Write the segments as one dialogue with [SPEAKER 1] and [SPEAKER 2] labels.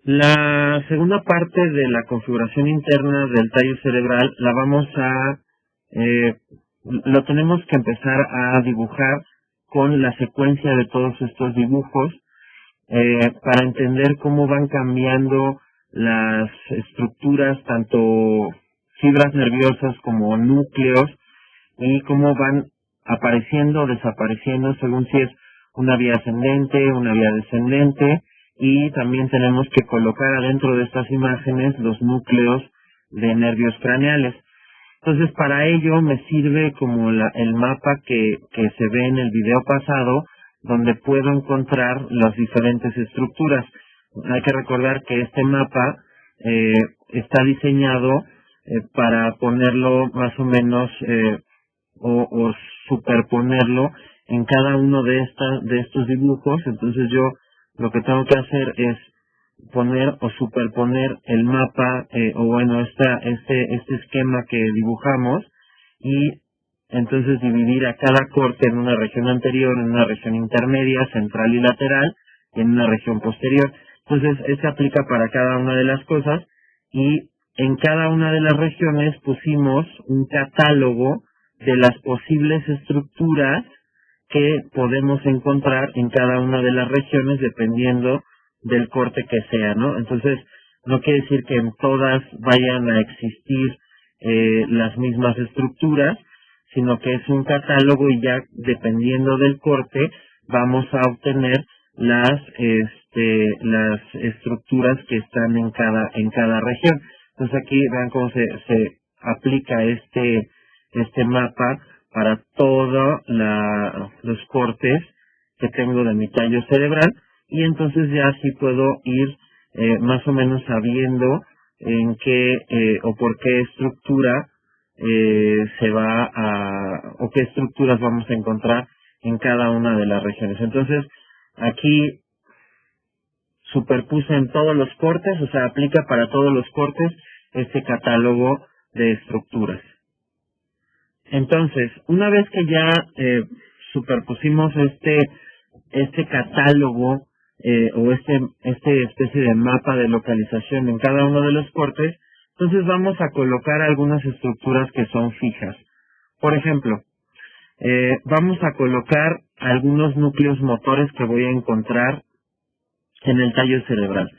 [SPEAKER 1] La segunda parte de la configuración interna del tallo cerebral eh, lo tenemos que empezar a dibujar con la secuencia de todos estos dibujos para entender cómo van cambiando las estructuras, tanto fibras nerviosas como núcleos, y cómo van apareciendo o desapareciendo según si es una vía ascendente, una vía descendente, y también tenemos que colocar adentro de estas imágenes los núcleos de nervios craneales. Entonces, para ello me sirve como el mapa que se ve en el video pasado, donde puedo encontrar las diferentes estructuras. Hay que recordar que este mapa está diseñado para ponerlo más o menos o superponerlo en cada uno de estos dibujos. Entonces yo lo que tengo que hacer es poner o superponer el mapa este esquema que dibujamos, y entonces dividir a cada corte en una región anterior, en una región intermedia, central y lateral, y en una región posterior. Entonces este aplica para cada una de las cosas, y en cada una de las regiones pusimos un catálogo de las posibles estructuras que podemos encontrar en cada una de las regiones dependiendo del corte que sea, ¿no? Entonces, no quiere decir que en todas vayan a existir las mismas estructuras, sino que es un catálogo, y ya dependiendo del corte vamos a obtener las estructuras que están en cada región. Entonces aquí vean cómo se aplica este mapa para todos los cortes que tengo de mi tallo cerebral, y entonces ya así puedo ir más o menos sabiendo en qué o por qué estructura o qué estructuras vamos a encontrar en cada una de las regiones. Entonces aquí superpuse en todos los cortes, o sea, aplica para todos los cortes este catálogo de estructuras. Entonces, una vez que ya superpusimos este catálogo o especie de mapa de localización en cada uno de los cortes, entonces vamos a colocar algunas estructuras que son fijas. Por ejemplo, vamos a colocar algunos núcleos motores que voy a encontrar en el tallo cerebral.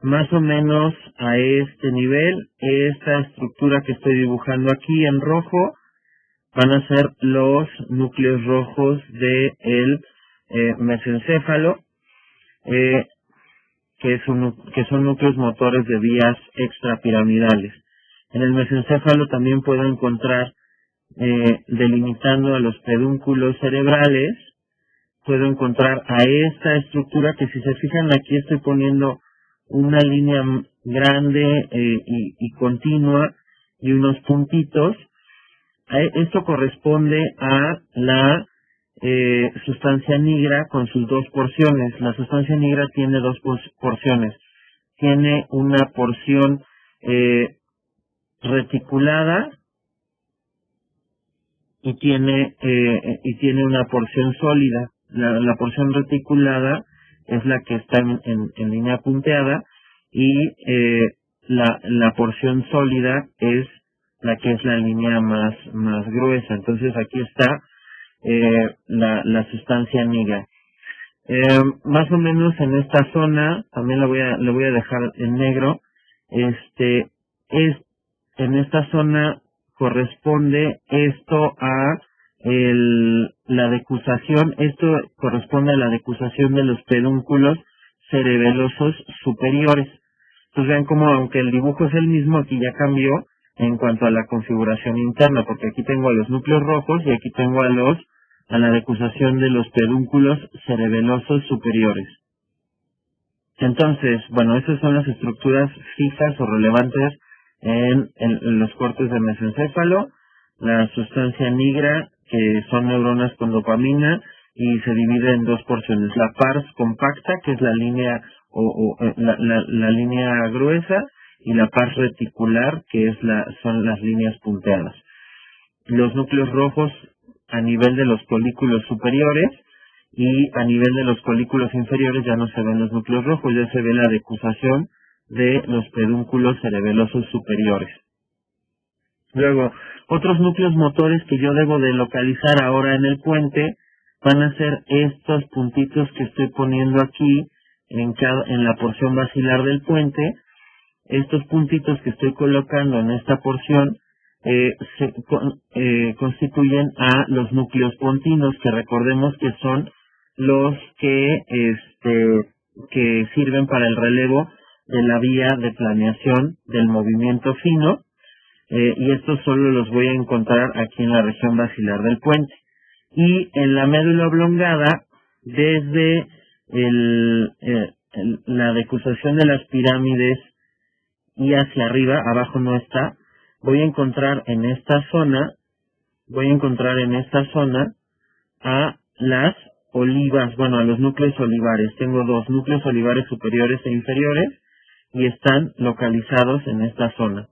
[SPEAKER 1] Más o menos a este nivel, esta estructura que estoy dibujando aquí en rojo van a ser los núcleos rojos del mesencéfalo, que son núcleos motores de vías extrapiramidales. En el mesencéfalo también puedo encontrar, delimitando a los pedúnculos cerebrales, puedo encontrar a esta estructura que, si se fijan, aquí estoy poniendo una línea grande y continua y unos puntitos. Esto corresponde a la sustancia nigra con sus dos porciones. La sustancia nigra tiene dos porciones. Tiene una porción reticulada y tiene una porción sólida. La porción reticulada es la que está en línea punteada, y la porción sólida es la que es la línea más gruesa. Entonces aquí está la sustancia nigra. Más o menos en esta zona, también le voy a dejar en negro, en esta zona corresponde esto a la decusación. Esto corresponde a la decusación de los pedúnculos cerebelosos superiores. Entonces vean cómo, aunque el dibujo es el mismo, aquí ya cambió en cuanto a la configuración interna, porque aquí tengo a los núcleos rojos y aquí tengo a la decusación de los pedúnculos cerebelosos superiores. Entonces, bueno, esas son las estructuras fijas o relevantes en los cortes de mesencéfalo. La sustancia nigra, que son neuronas con dopamina, y se divide en dos porciones: la pars compacta, que es la línea la línea gruesa, y la pars reticular, que son las líneas punteadas. Los núcleos rojos a nivel de los folículos superiores, y a nivel de los folículos inferiores ya no se ven los núcleos rojos, ya se ve la decusación de los pedúnculos cerebelosos superiores. Luego, otros núcleos motores que yo debo de localizar ahora en el puente van a ser estos puntitos que estoy poniendo aquí en la porción basilar del puente. Estos puntitos que estoy colocando en esta porción constituyen a los núcleos pontinos, que recordemos que son los que sirven para el relevo de la vía de planeación del movimiento fino, y estos solo los voy a encontrar aquí en la región basilar del puente. Y en la médula oblongada, desde la decusación de las pirámides y hacia arriba, abajo no está, voy a encontrar en esta zona a las olivas, bueno, a los núcleos olivares. Tengo dos núcleos olivares superiores e inferiores y están localizados en esta zona.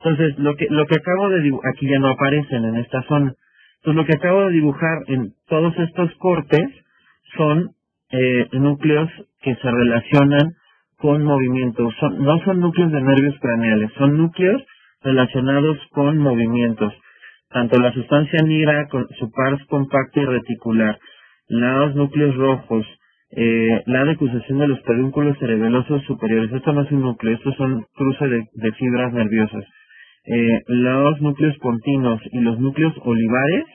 [SPEAKER 1] Entonces, lo que acabo de dibujar, aquí ya no aparecen en esta zona. Entonces, lo que acabo de dibujar en todos estos cortes son núcleos que se relacionan con movimientos. No son núcleos de nervios craneales, son núcleos relacionados con movimientos. Tanto la sustancia negra con su pars compacta y reticular, los núcleos rojos, la decusación de los pedúnculos cerebelosos superiores. Esto no es un núcleo, estos son cruces de fibras nerviosas. Los núcleos pontinos y los núcleos olivares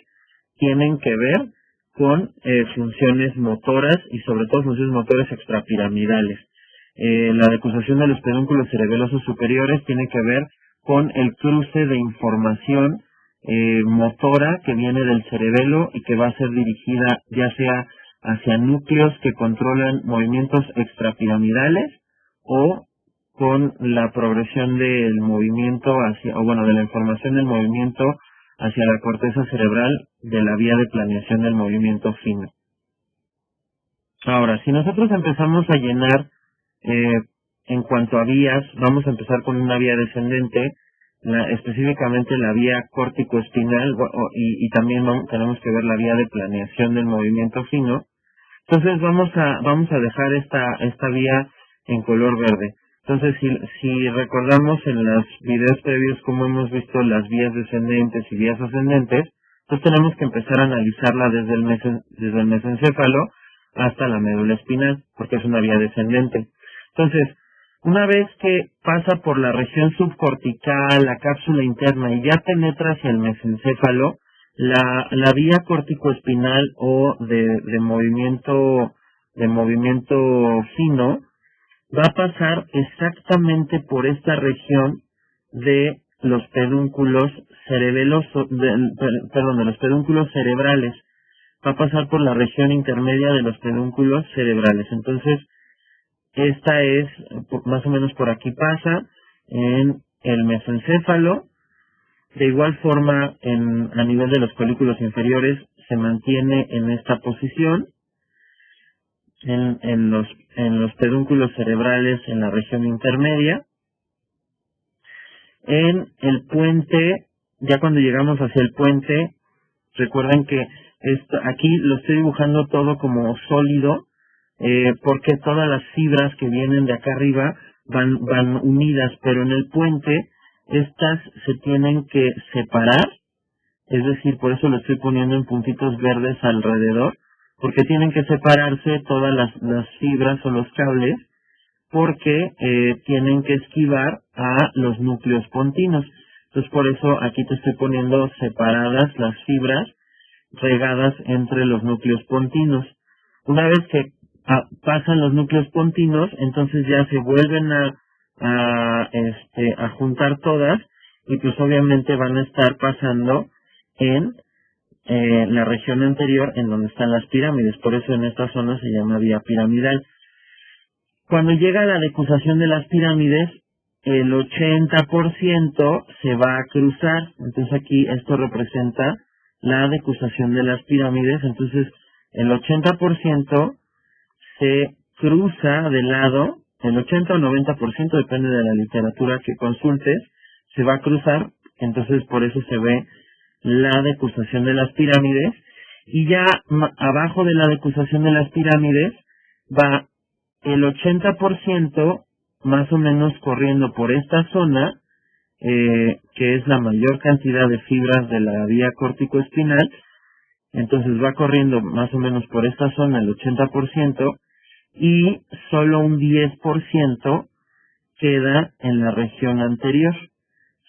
[SPEAKER 1] tienen que ver con funciones motoras y sobre todo funciones motoras extrapiramidales. La decusación de los pedúnculos cerebelosos superiores tiene que ver con el cruce de información motora que viene del cerebelo y que va a ser dirigida ya sea hacia núcleos que controlan movimientos extrapiramidales o con la progresión del movimiento de la información del movimiento hacia la corteza cerebral de la vía de planeación del movimiento fino. Ahora, si nosotros empezamos a llenar en cuanto a vías, vamos a empezar con una vía descendente, específicamente la vía córtico-espinal, y también tenemos que ver la vía de planeación del movimiento fino. Entonces vamos a dejar esta vía en color verde. Entonces, si recordamos en los videos previos cómo hemos visto las vías descendentes y vías ascendentes, entonces tenemos que empezar a analizarla desde el mesencéfalo hasta la médula espinal, porque es una vía descendente. Entonces, una vez que pasa por la región subcortical, la cápsula interna y ya penetra hacia el mesencéfalo, la vía córtico-espinal o de movimiento fino va a pasar exactamente por esta región de los pedúnculos cerebelosos, de los pedúnculos cerebrales. Va a pasar por la región intermedia de los pedúnculos cerebrales. Entonces, esta es, más o menos por aquí pasa, en el mesencéfalo. De igual forma, a nivel de los folículos inferiores, se mantiene en esta posición. En los pedúnculos cerebrales, en la región intermedia. En el puente, ya cuando llegamos hacia el puente, recuerden que aquí lo estoy dibujando todo como sólido, porque todas las fibras que vienen de acá arriba van unidas, pero en el puente estas se tienen que separar, es decir, por eso lo estoy poniendo en puntitos verdes alrededor, porque tienen que separarse todas las fibras o los cables, porque tienen que esquivar a los núcleos pontinos. Entonces, por eso aquí te estoy poniendo separadas las fibras regadas entre los núcleos pontinos. Una vez que pasan los núcleos pontinos, entonces ya se vuelven a juntar todas y pues obviamente van a estar pasando en la región anterior en donde están las pirámides. Por eso en esta zona se llama vía piramidal. Cuando llega la decusación de las pirámides, el 80% se va a cruzar. Entonces aquí esto representa la decusación de las pirámides. Entonces el 80% se cruza de lado, el 80 o 90%, depende de la literatura que consultes, se va a cruzar. Entonces por eso se ve la decusación de las pirámides, y ya abajo de la decusación de las pirámides va el 80% más o menos corriendo por esta zona, que es la mayor cantidad de fibras de la vía córtico-espinal. Entonces va corriendo más o menos por esta zona el 80% y solo un 10% queda en la región anterior.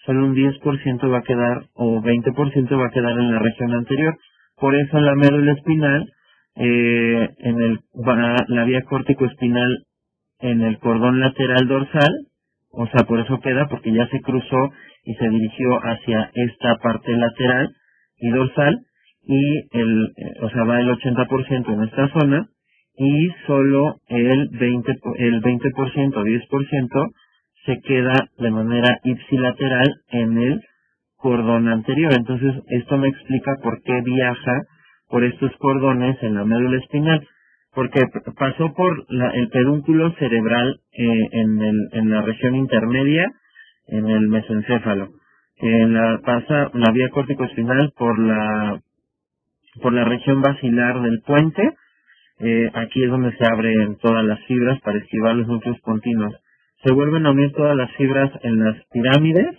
[SPEAKER 1] Solo un 10% va a quedar, o 20% va a quedar en la región anterior. Por eso la médula espinal, la vía córtico-espinal en el cordón lateral dorsal, o sea, por eso queda, porque ya se cruzó y se dirigió hacia esta parte lateral y dorsal, y va el 80% en esta zona, y solo el 20%, 10% se queda de manera ipsilateral en el cordón anterior. Entonces, esto me explica por qué viaja por estos cordones en la médula espinal, porque pasó por el pedúnculo cerebral en la región intermedia, en el mesencéfalo. Pasa la vía córtico-espinal por la región basilar del puente. Aquí es donde se abren todas las fibras para esquivar los núcleos pontinos. Se vuelven a unir todas las fibras en las pirámides.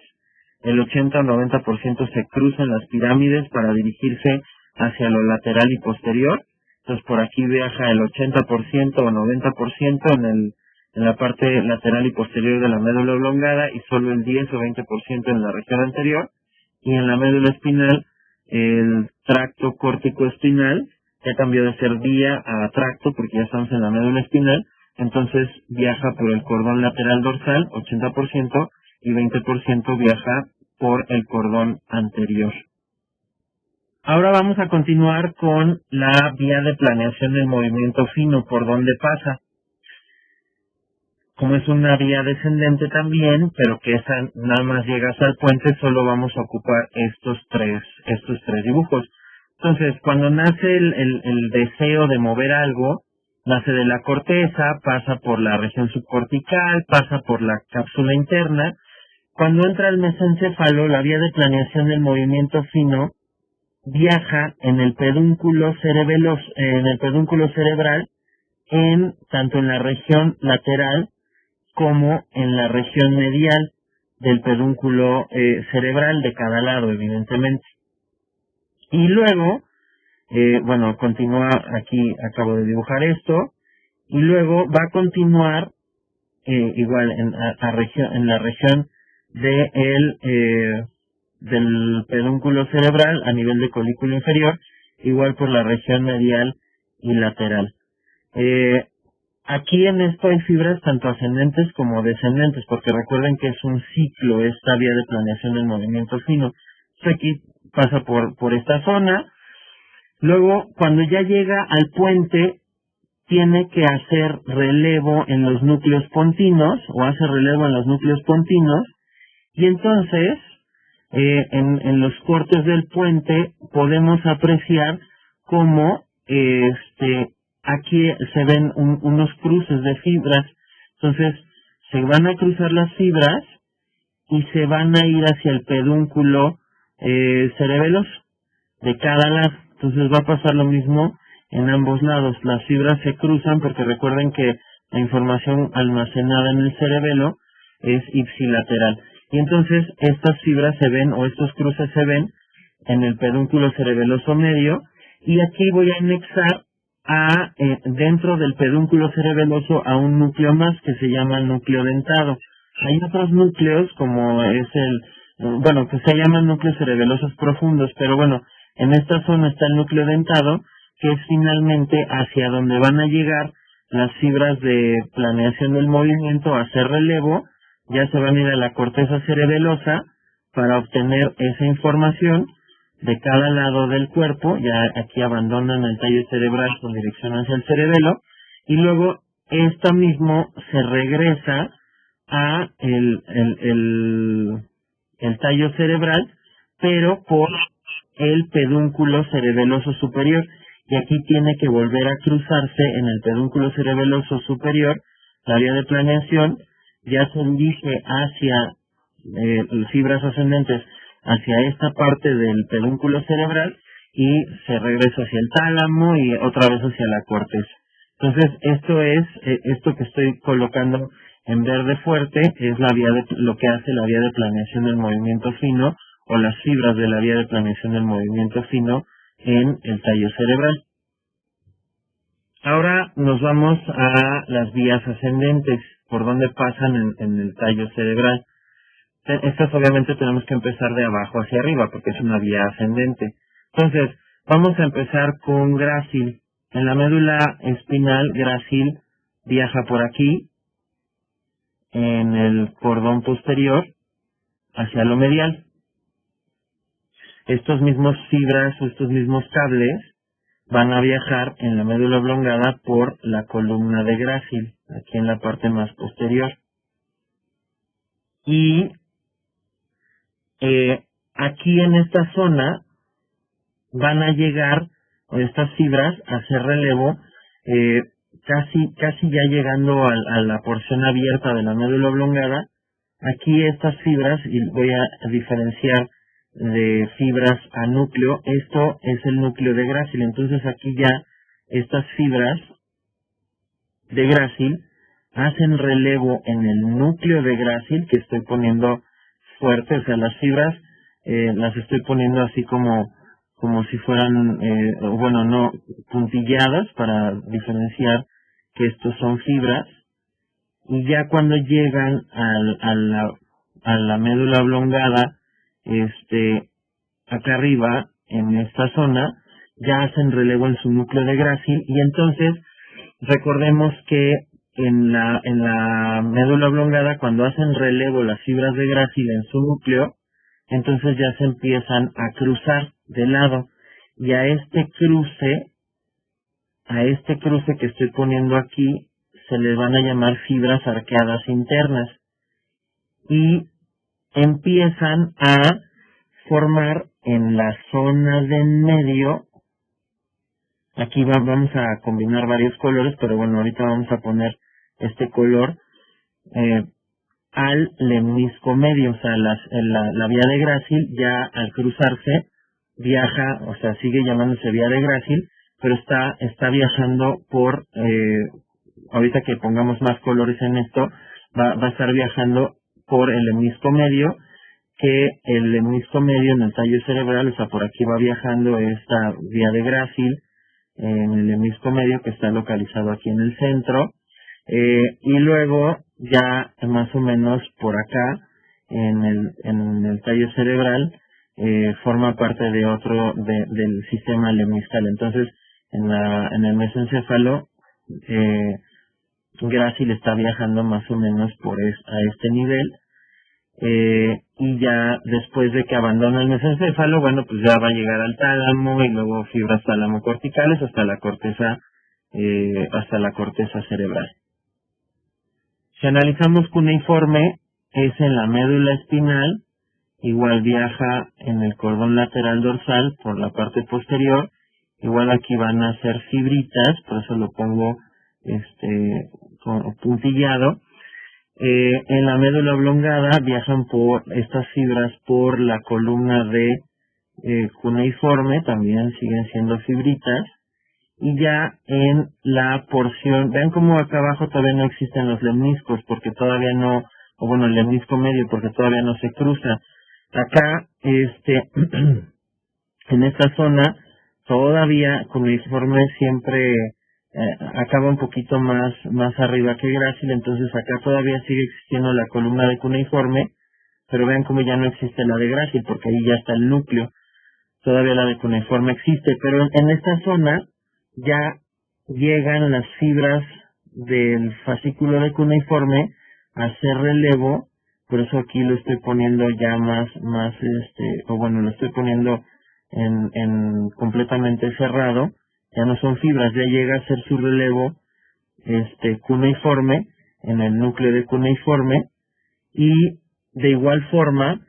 [SPEAKER 1] El 80 o 90% se cruzan las pirámides para dirigirse hacia lo lateral y posterior. Entonces por aquí viaja el 80% o 90% en la parte lateral y posterior de la médula oblongada, y solo el 10 o 20% en la región anterior. Y en la médula espinal, el tracto córtico-espinal ya cambió de ser vía a tracto, porque ya estamos en la médula espinal. Entonces viaja por el cordón lateral dorsal, 80%, y 20% viaja por el cordón anterior. Ahora vamos a continuar con la vía de planeación del movimiento fino, por donde pasa. Como es una vía descendente también, pero que esa nada más llega hasta el puente, solo vamos a ocupar estos tres dibujos. Entonces, cuando nace el deseo de mover algo, nace de la corteza, pasa por la región subcortical, pasa por la cápsula interna. Cuando entra al mesencéfalo, la vía de planeación del movimiento fino viaja en el pedúnculo cerebral, tanto en la región lateral como en la región medial del pedúnculo cerebral de cada lado, evidentemente. Y luego, continúa aquí, acabo de dibujar esto, y luego va a continuar igual en la región del pedúnculo cerebral a nivel de colículo inferior, igual por la región medial y lateral. Aquí en esto hay fibras tanto ascendentes como descendentes, porque recuerden que es un ciclo esta vía de planeación del movimiento fino. Aquí pasa por esta zona. Luego, cuando ya llega al puente, tiene que hacer relevo en los núcleos pontinos, o hace relevo en los núcleos pontinos, y entonces, en los cortes del puente, podemos apreciar cómo aquí se ven unos cruces de fibras. Entonces, se van a cruzar las fibras y se van a ir hacia el pedúnculo cerebeloso de cada lado. Entonces va a pasar lo mismo en ambos lados. Las fibras se cruzan porque recuerden que la información almacenada en el cerebelo es ipsilateral. Y entonces estas fibras se ven, o estos cruces se ven, en el pedúnculo cerebeloso medio. Y aquí voy a anexar dentro del pedúnculo cerebeloso a un núcleo más que se llama núcleo dentado. Hay otros núcleos como es que se llaman núcleos cerebelosos profundos, pero bueno, en esta zona está el núcleo dentado, que es finalmente hacia donde van a llegar las fibras de planeación del movimiento a hacer relevo. Ya se van a ir a la corteza cerebelosa para obtener esa información de cada lado del cuerpo. Ya aquí abandonan el tallo cerebral con dirección hacia el cerebelo, y luego esta mismo se regresa a el tallo cerebral, pero por el pedúnculo cerebeloso superior, y aquí tiene que volver a cruzarse en el pedúnculo cerebeloso superior. La vía de planeación ya se dirige hacia fibras ascendentes, hacia esta parte del pedúnculo cerebral, y se regresa hacia el tálamo y otra vez hacia la corteza. Entonces, esto que estoy colocando en verde fuerte es lo que hace la vía de planeación del movimiento fino o las fibras de la vía de planeación del movimiento fino en el tallo cerebral. Ahora nos vamos a las vías ascendentes, por donde pasan en el tallo cerebral. Estas obviamente tenemos que empezar de abajo hacia arriba, porque es una vía ascendente. Entonces, vamos a empezar con grácil. En la médula espinal, grácil viaja por aquí, en el cordón posterior, hacia lo medial. Estos mismos fibras o estos mismos cables van a viajar en la médula oblongada por la columna de grácil, aquí en la parte más posterior. Y aquí en esta zona van a llegar estas fibras a hacer relevo, casi ya llegando a la porción abierta de la médula oblongada. Aquí estas fibras, y voy a diferenciar de fibras a núcleo, esto es el núcleo de grácil. Entonces aquí ya estas fibras de grácil hacen relevo en el núcleo de grácil que estoy poniendo fuerte, o sea, las fibras las estoy poniendo así como si fueran, no puntilladas para diferenciar que estos son fibras. Y ya cuando llegan a la médula oblongada, acá arriba, en esta zona, ya hacen relevo en su núcleo de grácil, y entonces recordemos que en la médula oblongada, cuando hacen relevo las fibras de grácil en su núcleo, entonces ya se empiezan a cruzar de lado, y a este cruce que estoy poniendo aquí, se les van a llamar fibras arqueadas internas, y empiezan a formar en la zona de en medio. Aquí vamos a combinar varios colores, pero bueno, ahorita vamos a poner este color al lemnisco medio, o sea, la vía de grácil ya al cruzarse viaja, o sea, sigue llamándose vía de grácil, pero está viajando por, ahorita que pongamos más colores en esto, va a estar viajando por el lemnisco medio, que el lemnisco medio en el tallo cerebral, o sea, por aquí va viajando esta vía de grácil en el lemnisco medio que está localizado aquí en el centro, y luego ya más o menos por acá en el tallo cerebral forma parte de del sistema lemniscal. Entonces en el mesencéfalo grácil está viajando más o menos a este nivel, y ya después de que abandona el mesencéfalo, bueno, pues ya va a llegar al tálamo y luego fibras tálamo-corticales hasta la corteza cerebral. Si analizamos cuneiforme, es en la médula espinal, igual viaja en el cordón lateral dorsal por la parte posterior, igual aquí van a ser fibritas, por eso lo pongo puntillado. En la médula oblongada viajan por estas fibras por la columna de cuneiforme, también siguen siendo fibritas, y ya en la porción, vean cómo acá abajo todavía no existen los lemniscos, porque todavía no, o bueno, el lemnisco medio, porque todavía no se cruza. Acá, en esta zona, todavía cuneiforme siempre acaba un poquito más arriba que grácil, entonces acá todavía sigue existiendo la columna de cuneiforme, pero vean cómo ya no existe la de grácil, porque ahí ya está el núcleo. Todavía la de cuneiforme existe, pero en esta zona ya llegan las fibras del fascículo de cuneiforme a hacer relevo, por eso aquí lo estoy poniendo ya lo estoy poniendo en completamente cerrado. Ya no son fibras, ya llega a ser su relevo cuneiforme en el núcleo de cuneiforme, y de igual forma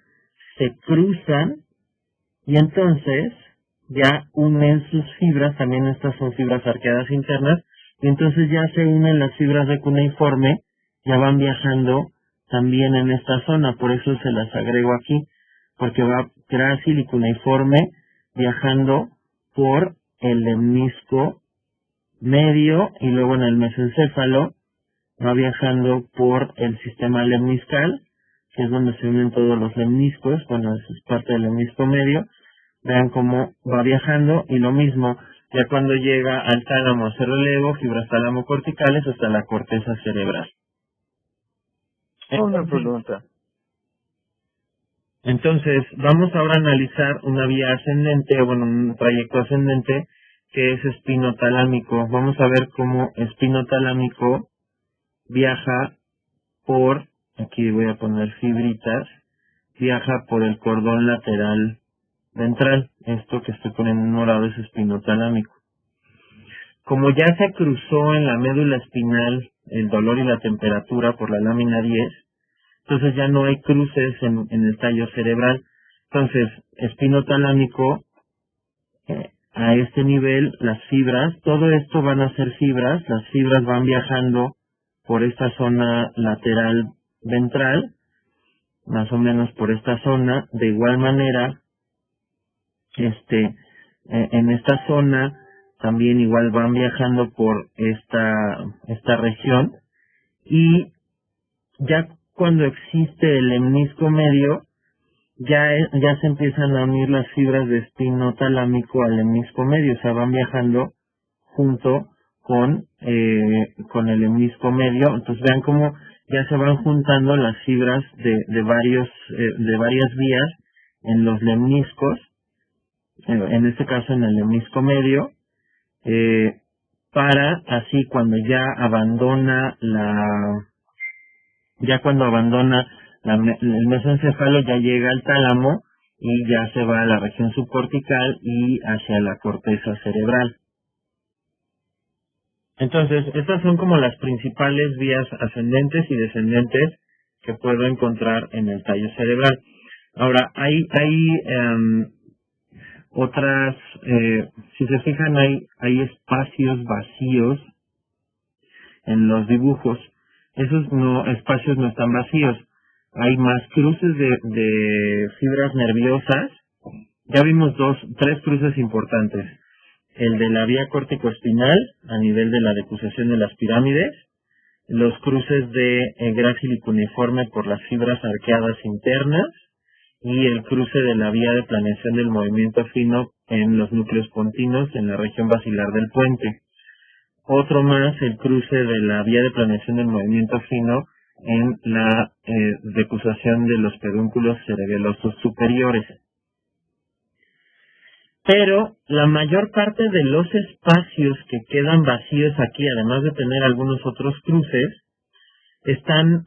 [SPEAKER 1] se cruzan y entonces ya unen sus fibras, también estas son fibras arqueadas internas, y entonces ya se unen las fibras de cuneiforme, ya van viajando también en esta zona, por eso se las agrego aquí, porque va grácil y cuneiforme viajando por el lemnisco medio y luego en el mesencéfalo va viajando por el sistema lemniscal, que es donde se unen todos los lemniscos, bueno, eso es parte del lemnisco medio. Vean cómo va viajando y lo mismo, ya cuando llega al tálamo hace relevo, fibras tálamo corticales hasta la corteza cerebral.
[SPEAKER 2] Una pregunta.
[SPEAKER 1] Entonces, vamos ahora a analizar una vía ascendente, bueno, un trayecto ascendente, que es espinotalámico. Vamos a ver cómo espinotalámico viaja por, aquí voy a poner fibritas, viaja por el cordón lateral ventral. Esto que estoy poniendo en morado es espinotalámico. Como ya se cruzó en la médula espinal el dolor y la temperatura por la lámina 10, entonces ya no hay cruces en el tallo cerebral. Entonces, espinotalámico, a este nivel, las fibras, todo esto van a ser fibras, las fibras van viajando por esta zona lateral ventral, más o menos por esta zona. De igual manera, en esta zona también igual van viajando por esta región, y ya cuando existe el lemnisco medio, ya se empiezan a unir las fibras de espinotalámico al lemnisco medio, o sea, van viajando junto con el lemnisco medio. Entonces vean cómo ya se van juntando las fibras de varias vías en los lemniscos, en este caso en el lemnisco medio, para así cuando ya abandona el mesencéfalo, ya llega al tálamo y ya se va a la región subcortical y hacia la corteza cerebral. Entonces, estas son como las principales vías ascendentes y descendentes que puedo encontrar en el tallo cerebral. Ahora, hay otras, si se fijan, hay espacios vacíos en los dibujos. Esos espacios no están vacíos. Hay más cruces de fibras nerviosas. Ya vimos tres cruces importantes. El de la vía córtico-espinal a nivel de la decusación de las pirámides, los cruces de grácil y cuneiforme por las fibras arqueadas internas, y el cruce de la vía de planeación del movimiento fino en los núcleos pontinos en la región basilar del puente. Otro más, el cruce de la vía de planeación del movimiento fino en la decusación de los pedúnculos cerebelosos superiores. Pero la mayor parte de los espacios que quedan vacíos aquí, además de tener algunos otros cruces, están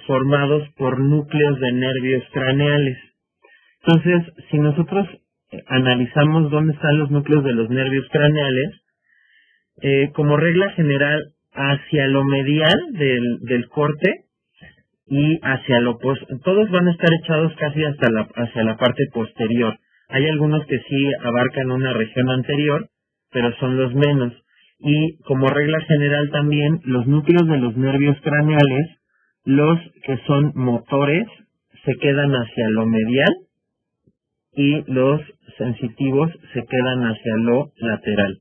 [SPEAKER 1] formados por núcleos de nervios craneales. Entonces, si nosotros analizamos dónde están los núcleos de los nervios craneales, como regla general, hacia lo medial del corte y hacia todos van a estar echados casi hacia la parte posterior. Hay algunos que sí abarcan una región anterior, pero son los menos. Y como regla general también, los núcleos de los nervios craneales, los que son motores, se quedan hacia lo medial, y los sensitivos se quedan hacia lo lateral.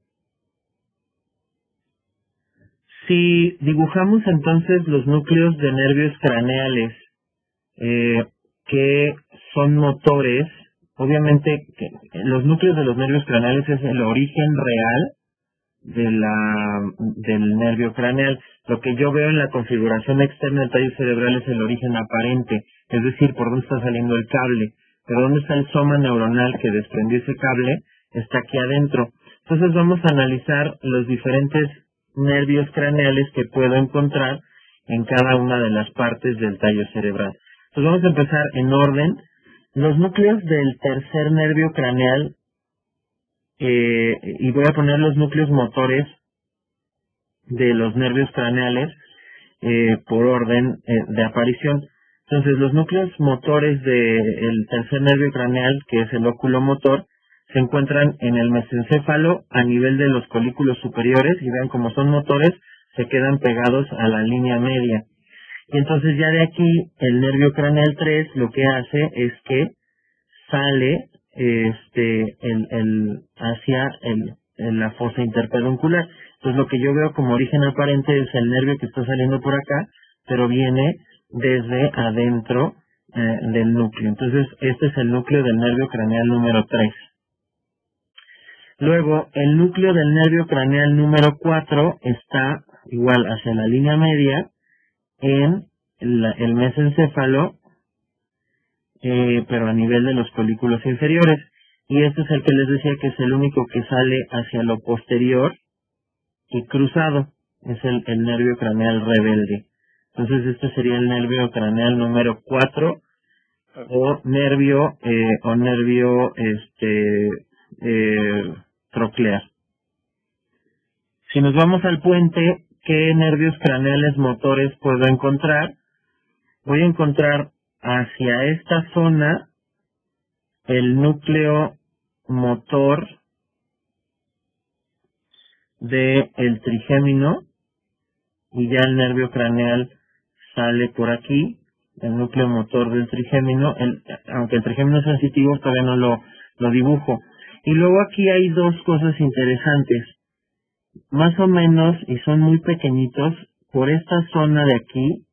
[SPEAKER 1] Si dibujamos entonces los núcleos de nervios craneales que son motores, obviamente los núcleos de los nervios craneales es el origen real del nervio craneal. Lo que yo veo en la configuración externa del tallo cerebral es el origen aparente, es decir, por dónde está saliendo el cable. Pero dónde está el soma neuronal que desprendió ese cable está aquí adentro. Entonces vamos a analizar los diferentes nervios craneales que puedo encontrar en cada una de las partes del tallo cerebral. Entonces vamos a empezar en orden. Los núcleos del tercer nervio craneal, y voy a poner los núcleos motores de los nervios craneales por orden de aparición. Entonces, los núcleos motores del tercer nervio craneal, que es el óculo motor, se encuentran en el mesencéfalo a nivel de los colículos superiores, y vean como son motores, se quedan pegados a la línea media. Y entonces ya de aquí, el nervio craneal 3 lo que hace es que sale hacia la fosa interpeduncular. Entonces lo que yo veo como origen aparente es el nervio que está saliendo por acá, pero viene desde adentro del núcleo. Entonces este es el núcleo del nervio craneal número 3. Luego, el núcleo del nervio craneal número 4 está igual hacia la línea media en el mesencéfalo, pero a nivel de los folículos inferiores. Y este es el que les decía que es el único que sale hacia lo posterior y cruzado. Es el nervio craneal rebelde. Entonces este sería el nervio craneal número 4 o nervio troclear. Si nos vamos al puente, ¿qué nervios craneales motores puedo encontrar? Voy a encontrar hacia esta zona el núcleo motor del trigémino, y ya el nervio craneal sale por aquí, el núcleo motor del trigémino, aunque el trigémino sensitivo todavía no lo dibujo. Y luego aquí hay dos cosas interesantes, más o menos, y son muy pequeñitos, por esta zona de aquí,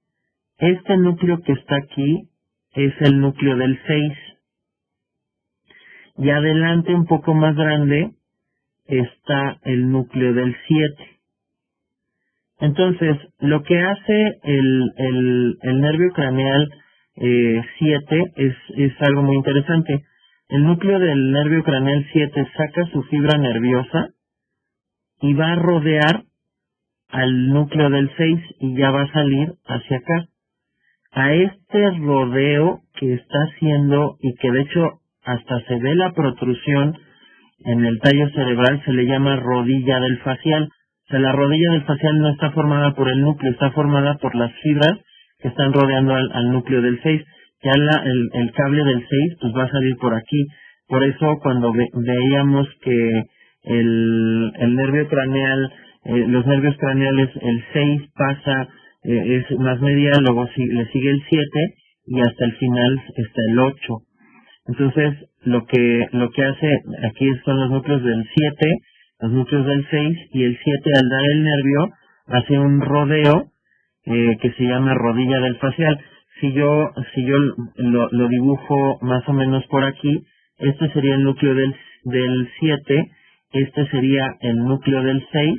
[SPEAKER 1] este núcleo que está aquí es el núcleo del 6. Y adelante, un poco más grande, está el núcleo del 7. Entonces, lo que hace el nervio craneal 7 es algo muy interesante. El núcleo del nervio craneal 7 saca su fibra nerviosa y va a rodear al núcleo del 6 y ya va a salir hacia acá. A este rodeo que está haciendo, y que de hecho hasta se ve la protrusión en el tallo cerebral, se le llama rodilla del facial. O sea, la rodilla del facial no está formada por el núcleo, está formada por las fibras que están rodeando al núcleo del 6. Ya el cable del 6 pues va a salir por aquí. Por eso cuando veíamos que el nervio craneal, los nervios craneales, el 6 pasa, es más medial, luego le sigue el 7 y hasta el final está el 8. Entonces, lo que hace aquí son los núcleos del 7, los núcleos del 6, y el 7 al dar el nervio hace un rodeo que se llama rodilla del facial. Si yo lo dibujo más o menos por aquí, este sería el núcleo del 7, este sería el núcleo del 6,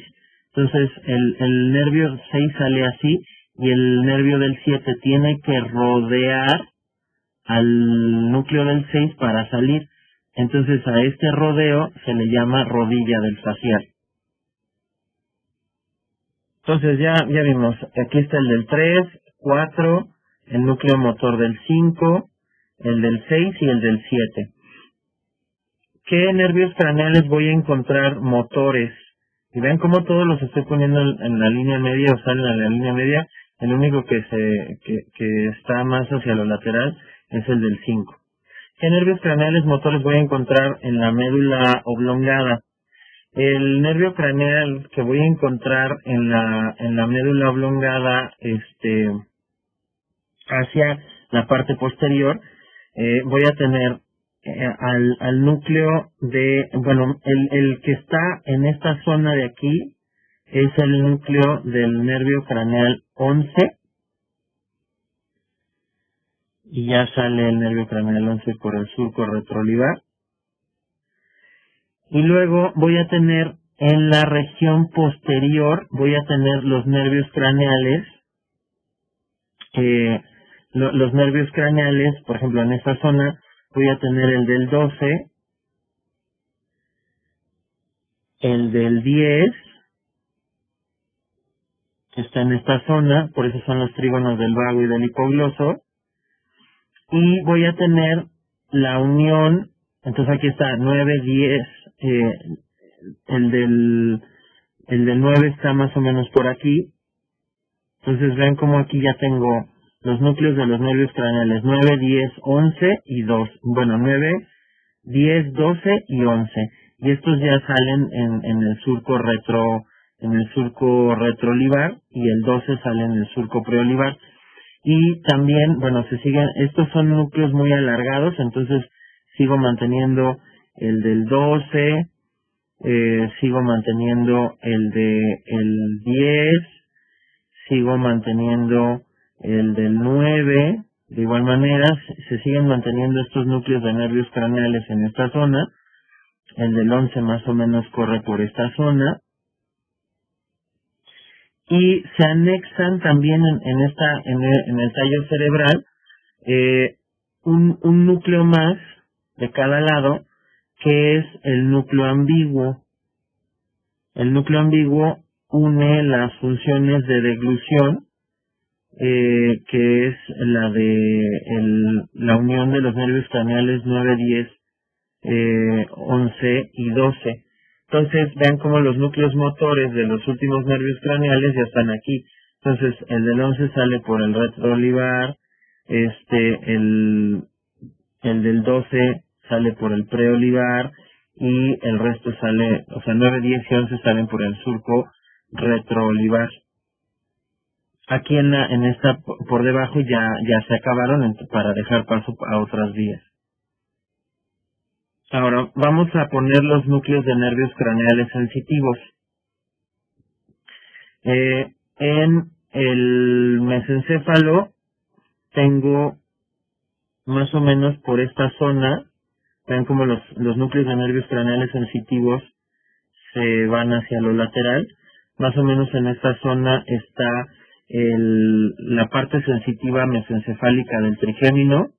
[SPEAKER 1] entonces el nervio 6 sale así, y el nervio del 7 tiene que rodear al núcleo del 6 para salir. Entonces a este rodeo se le llama rodilla del facial. Entonces ya vimos, aquí está el del 3, 4, el núcleo motor del 5, el del 6 y el del 7. ¿Qué nervios craneales voy a encontrar motores? Y vean cómo todos los estoy poniendo en la línea media, o salen en la línea media. El único que está más hacia lo lateral es el del 5. ¿Qué nervios craneales motores voy a encontrar en la médula oblongada? El nervio craneal que voy a encontrar en la médula oblongada, hacia la parte posterior, voy a tener al núcleo el que está en esta zona de aquí es el núcleo del nervio craneal 11, y ya sale el nervio craneal 11 por el surco retroolivar. Y luego voy a tener en la región posterior, voy a tener los nervios craneales, los nervios craneales, por ejemplo en esta zona, voy a tener el del 12, el del 10, que está en esta zona, por eso son los trígonos del vago y del hipogloso, y voy a tener la unión, entonces aquí está 9, 10, el del 9 está más o menos por aquí. Entonces ven como aquí ya tengo los núcleos de los nervios craneales 9, 10, 11 y 2. Bueno, 9, 10, 12 y 11. Y estos ya salen en el surco retroolivar, y el 12 sale en el surco preolivar. Y también, bueno, estos son núcleos muy alargados, entonces sigo manteniendo el del 12, sigo manteniendo el del 10, sigo manteniendo el del 9, de igual manera se siguen manteniendo estos núcleos de nervios craneales en esta zona, el del 11 más o menos corre por esta zona, y se anexan también en el tallo cerebral un núcleo más de cada lado, que es el núcleo ambiguo. El núcleo ambiguo une las funciones de deglución, que es la unión de los nervios craneales 9, 10, 11 y 12. Entonces, vean cómo los núcleos motores de los últimos nervios craneales ya están aquí. Entonces, el del 11 sale por el retroolivar, el del 12 sale por el preolivar, y el resto sale, o sea, 9, 10 y 11 salen por el surco retroolivar. Aquí en esta por debajo ya se acabaron para dejar paso a otras vías. Ahora vamos a poner los núcleos de nervios craneales sensitivos. En el mesencéfalo tengo más o menos por esta zona, ven como los núcleos de nervios craneales sensitivos se van hacia lo lateral. Más o menos en esta zona está la parte sensitiva mesencefálica del trigémino.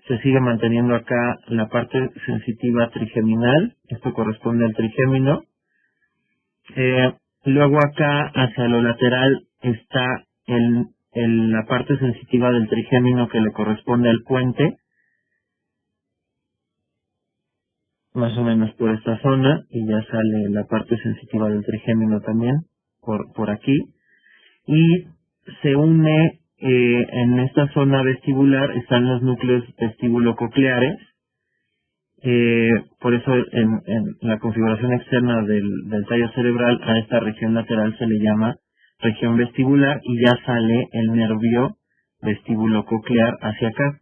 [SPEAKER 1] Se sigue manteniendo acá la parte sensitiva trigeminal, esto corresponde al trigémino. Luego acá hacia lo lateral está la parte sensitiva del trigémino que le corresponde al puente, más o menos por esta zona, y ya sale la parte sensitiva del trigémino también por aquí, y se une en esta zona vestibular, están los núcleos vestíbulo-cocleares. Por eso en la configuración externa del tallo cerebral a esta región lateral se le llama región vestibular, y ya sale el nervio vestíbulo-coclear hacia acá.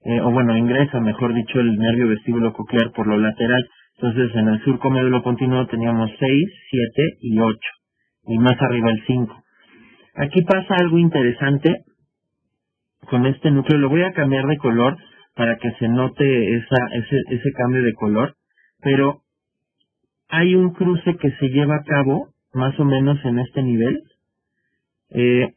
[SPEAKER 1] Ingresa, mejor dicho, el nervio vestíbulo-coclear por lo lateral. Entonces, en el surco médulo continuo teníamos 6, 7 y 8, y más arriba el 5. Aquí pasa algo interesante con este núcleo. Lo voy a cambiar de color para que se note ese cambio de color, pero hay un cruce que se lleva a cabo más o menos en este nivel, que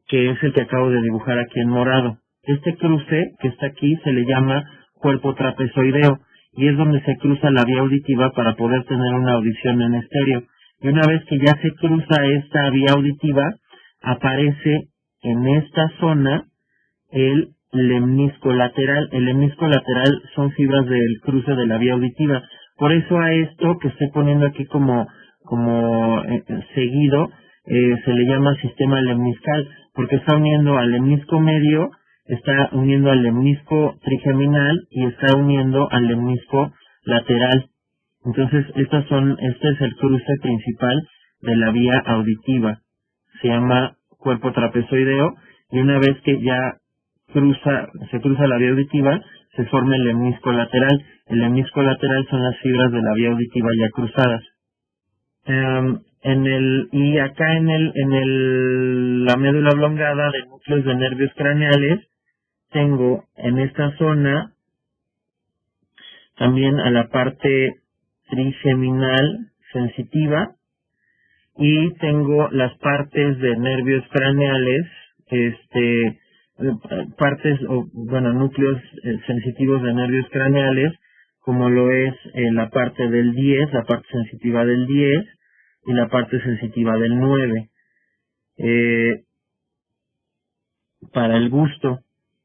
[SPEAKER 1] es el que acabo de dibujar aquí en morado. Este cruce que está aquí se le llama cuerpo trapezoideo, y es donde se cruza la vía auditiva para poder tener una audición en estéreo. Y una vez que ya se cruza esta vía auditiva, aparece en esta zona el lemnisco lateral. El lemnisco lateral son fibras del cruce de la vía auditiva. Por eso a esto que estoy poniendo aquí como seguido, se le llama sistema lemniscal, porque está uniendo al lemnisco medio, está uniendo al lemnisco trigeminal y está uniendo al lemnisco lateral. Entonces, este es el cruce principal de la vía auditiva. Se llama cuerpo trapezoideo, y una vez que ya se cruza la vía auditiva, se forma el lemnisco lateral. El lemnisco lateral son las fibras de la vía auditiva ya cruzadas. Y acá la médula oblongada de núcleos de nervios craneales, tengo en esta zona también a la parte trigeminal sensitiva, y tengo las partes de nervios craneales, núcleos sensitivos de nervios craneales, como lo es la parte del 10, la parte sensitiva del 10 y la parte sensitiva del 9, para el gusto.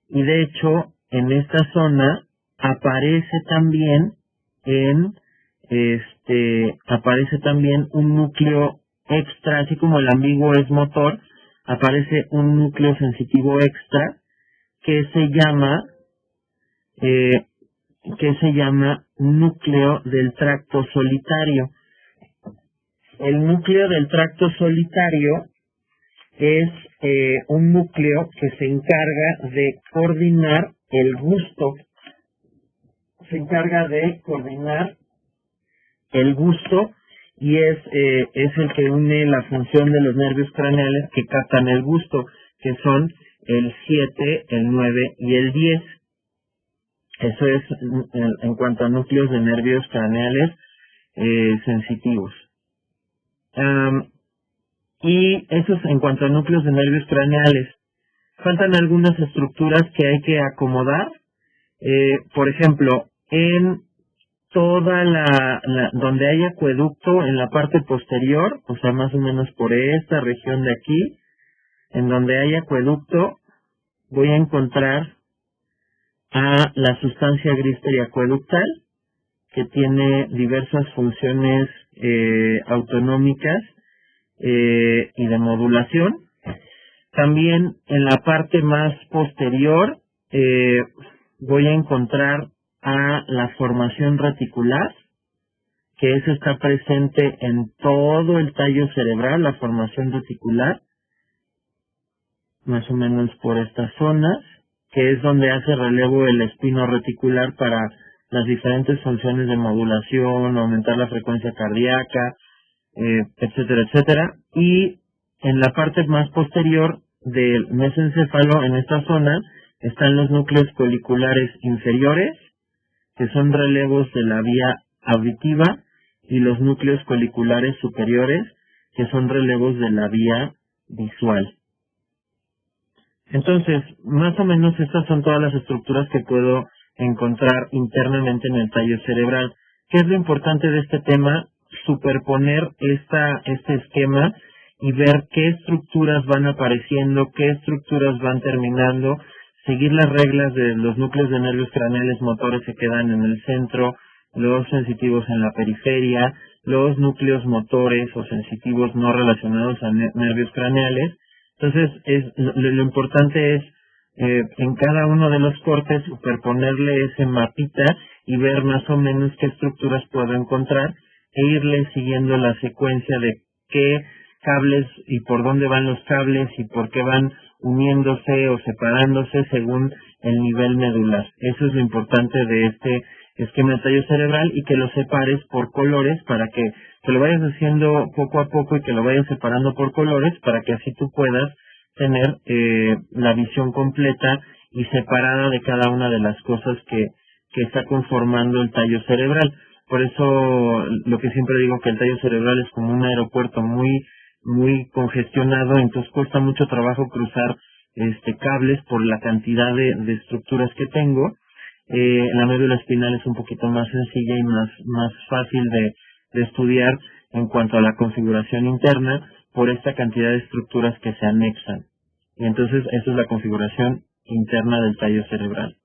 [SPEAKER 1] Y de hecho, en esta zona aparece también un núcleo extra, así como el ambiguo es motor, aparece un núcleo sensitivo extra que se llama núcleo del tracto solitario. El núcleo del tracto solitario es un núcleo que se encarga de coordinar el gusto. se encarga de coordinar el gusto y es el que une la función de los nervios craneales que captan el gusto, que son el 7, el 9 y el 10. Eso es en cuanto a núcleos de nervios craneales sensitivos. Y eso es en cuanto a núcleos de nervios craneales. Faltan algunas estructuras que hay que acomodar. Por ejemplo, en toda donde hay acueducto en la parte posterior, o sea, más o menos por esta región de aquí, en donde hay acueducto, voy a encontrar a la sustancia gris periacueductal, que tiene diversas funciones autonómicas y de modulación. También en la parte más posterior voy a encontrar a la formación reticular, que eso está presente en todo el tallo cerebral, la formación reticular, más o menos por estas zonas, que es donde hace relevo el espino reticular para las diferentes funciones de modulación, aumentar la frecuencia cardíaca, etcétera, etcétera. Y en la parte más posterior del mesencéfalo, en esta zona, están los núcleos coliculares inferiores, que son relevos de la vía auditiva, y los núcleos coliculares superiores, que son relevos de la vía visual. Entonces, más o menos estas son todas las estructuras que puedo encontrar internamente en el tallo cerebral. ¿Qué es lo importante de este tema? Superponer este esquema y ver qué estructuras van apareciendo, qué estructuras van terminando, seguir las reglas de los núcleos de nervios craneales motores que quedan en el centro, los sensitivos en la periferia, los núcleos motores o sensitivos no relacionados a nervios craneales. Entonces, lo importante es en cada uno de los cortes superponerle ese mapita y ver más o menos qué estructuras puedo encontrar e irle siguiendo la secuencia de qué cables y por dónde van los cables y por qué van uniéndose o separándose según el nivel medular. Eso es lo importante de este esquema de tallo cerebral, y que lo separes por colores para que lo vayas haciendo poco a poco y que lo vayas separando por colores para que así tú puedas tener la visión completa y separada de cada una de las cosas que está conformando el tallo cerebral. Por eso lo que siempre digo, que el tallo cerebral es como un aeropuerto muy congestionado, entonces cuesta mucho trabajo cruzar cables por la cantidad de estructuras que tengo. La médula espinal es un poquito más sencilla y más fácil de estudiar en cuanto a la configuración interna por esta cantidad de estructuras que se anexan. Y entonces esa es la configuración interna del tallo cerebral.